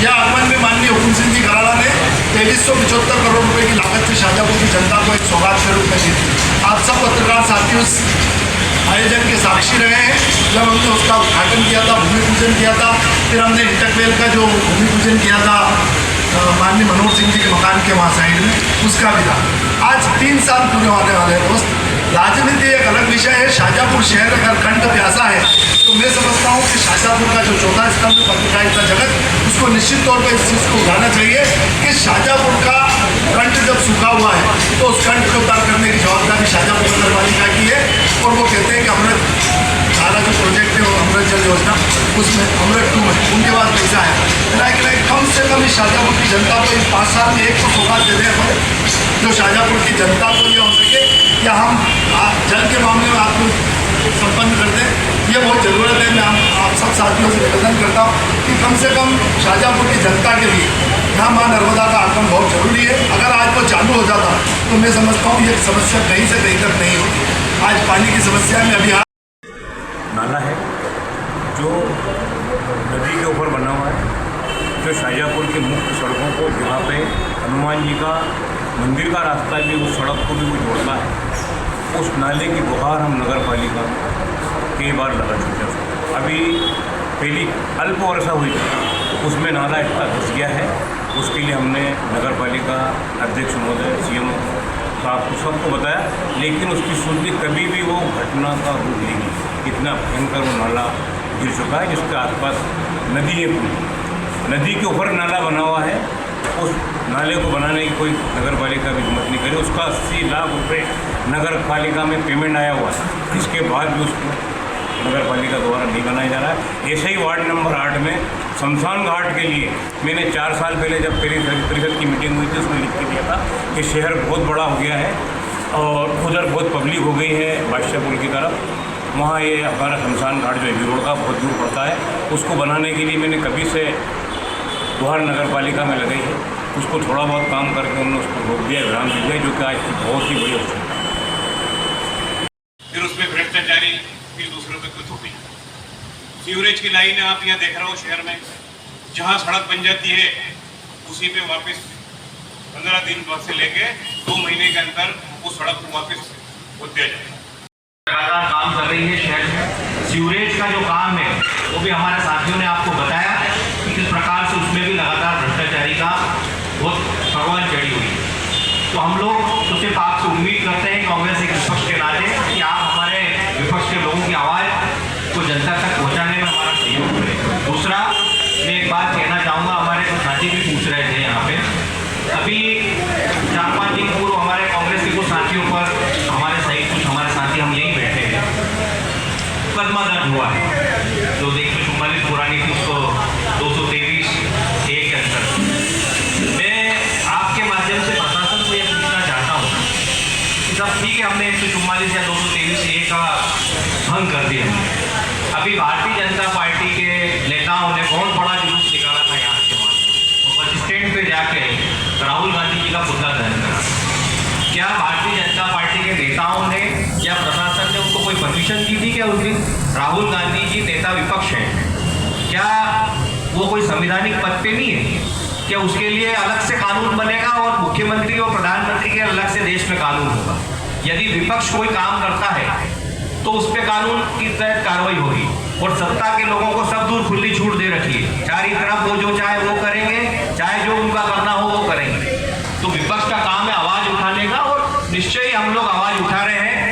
यह आगमन में माननीय हुकुम सिंह जी कराड़ा ने 2375 करोड़ रुपए की लागत से शाजापुर की जनता को एक सौगात के रूप में दी थी। आप सब पत्रकार साथी उस आयोजन के साक्षी रहे हैं जब हमने उसका उद्घाटन किया था, भूमि पूजन किया था। फिर हमने इंटरवेल का जो भूमि पूजन किया था माननीय मनोहर सिंह जी के मकान के वहाँ साइड में, उसका भी था। आज 3 साल पूरे होने वाले हैं दोस्त। राजनीति एक अलग विषय है। शाजापुर शहर अगर कंठ प्यासा है तो मैं समझता हूँ कि शाजापुर का जो चौथा स्तंभ पत्रकारिता जगत, उसको निश्चित तौर पर इस चीज़ को उठाना चाहिए कि शाजापुर का कंठ जब सूखा हुआ है तो उस कंठ को उतार करने की जवाबदारी शाजापुर नगर पालिका की है। और वो कहते हैं कि अमृत धारा जो प्रोजेक्ट है वो अमृत जल योजना, उसमें अमृत 2 में उनके पास पैसा है। लाइक कम से कम इस शाजापुर की जनता को इन 5 साल में एक तो सौगात दे दें हमें, जो शाजापुर की जनता को ये हो सके कि हम जल के मामले में आपको संपन्न कर दें। ये बहुत ज़रूरत है। मैं आप सब साथियों से निवेदन करता हूँ कि कम से कम शाजापुर की जनता के लिए यहाँ माँ नर्मदा का आगमन बहुत ज़रूरी है। अगर आज वो चालू हो जाता तो मैं समझता हूँ ये समस्या कहीं से कहीं तक नहीं होती। आज पानी की समस्या में अभी नाला है जो नदी के ऊपर बना हुआ है, जो शाजापुर की मुख्य सड़कों को, जहाँ पे हनुमान जी का मंदिर का रास्ता भी उस सड़क को भी वो जोड़ता है। उस नाले की गुहार हम नगर पालिका कई बार लगा चुके हैं। अभी पहली अल्प वर्षा हुई थी, उसमें नाला इतना घुस गया है। उसके लिए हमने नगर पालिका अध्यक्ष महोदय, CM साहब को सबको बताया, लेकिन उसकी सुनती कभी भी वो घटना का रूप लेगी। इतना भयंकर वो नाला गिर चुका है, जिसके आसपास नदी है, पूरी नदी के ऊपर नाला बना हुआ है। उस नाले को बनाने की कोई नगर पालिका भी हिम्मत नहीं करे। उसका 80 लाख रुपए नगर पालिका में पेमेंट आया हुआ है, इसके बाद भी उसको नगर पालिका द्वारा नहीं बनाया जा रहा है। ऐसे ही वार्ड नंबर 8 में शमशान घाट के लिए मैंने 4 साल पहले जब परिषद की मीटिंग हुई थी, उसमें लिख के दिया था कि शहर बहुत बड़ा हो गया है और उधर बहुत पब्लिक हो गई है बादशाह पुल की तरफ। वहाँ ये हमारा शमशान घाट जो है रोड का बहुत दूर पड़ता है, उसको बनाने के लिए मैंने कभी से गुहार नगर पालिका में लगाई है। उसको थोड़ा बहुत काम करके उन्होंने उसको रोक दिया, विराम दी गई, जो कि आज की बहुत ही बड़ी आवश्यकता है। फिर उसमें भ्रष्टाचारी, फिर दूसरों पे कुछ होती है। सीवरेज की लाइन आप यहाँ देख रहे हो शहर में, जहाँ सड़क बन जाती है उसी पे वापस 15 दिन बाद से लेके 2 महीने के अंदर उस सड़क को वापस हो दिया जाए। लगातार काम कर रही है शहर में। सीवरेज का जो काम है वो भी हमारे साथियों ने आपको बताया कि किस प्रकार से उसमें भी लगातार भ्रष्टाचारी का बहुत भगवान चढ़ी हुई है। तो हम लोग सिर्फ आपसे उम्मीद करते हैं कांग्रेस एक विपक्ष के नाते कि आप हमारे विपक्ष के लोगों की आवाज़ को जनता तक पहुंचाने में हमारा सहयोग करें। दूसरा, मैं एक बात कहना चाहूँगा, हमारे कुछ साथी भी पूछ रहे थे यहाँ पे, अभी 4-5 दिन पूर्व हमारे कांग्रेस के कुछ साथियों पर, हमारे सहित कुछ हमारे साथी हम यहीं बैठे हैं, मुकदमा दर्ज हुआ है जो 144 पुरानी थी, उसको 223(a) के अंदर। मैं आपके माध्यम से प्रशासन को यह पूछना चाहता हूँ कि सब ठीक है, हमने 144 या 223(a) का भंग कर दिया। अभी भारतीय जनता पार्टी के नेताओं ने बहुत बड़ा जुलूस निकाला था यहाँ के वहाँ, और बस स्टैंड पे जाके राहुल गांधी जी का पुतला दहन करा। क्या भारतीय जनता पार्टी के नेताओं ने या प्रशासन ने उनको कोई परमिशन दी थी? क्या उस दिन राहुल गांधी जी नेता विपक्ष हैं, क्या वो कोई संवैधानिक पद पे नहीं है? क्या उसके लिए अलग से कानून बनेगा और मुख्यमंत्री और प्रधानमंत्री के अलग से देश में कानून होगा? यदि विपक्ष कोई काम करता है तो उस पर कानून की तहत कार्रवाई होगी, और सत्ता के लोगों को सब दूर खुली छूट दे रखी है। चारों तरफ वो जो चाहे वो करेंगे, चाहे जो उनका करना हो वो करेंगे। तो विपक्ष का काम है आवाज उठाने का, और निश्चय ही हम लोग आवाज उठा रहे हैं।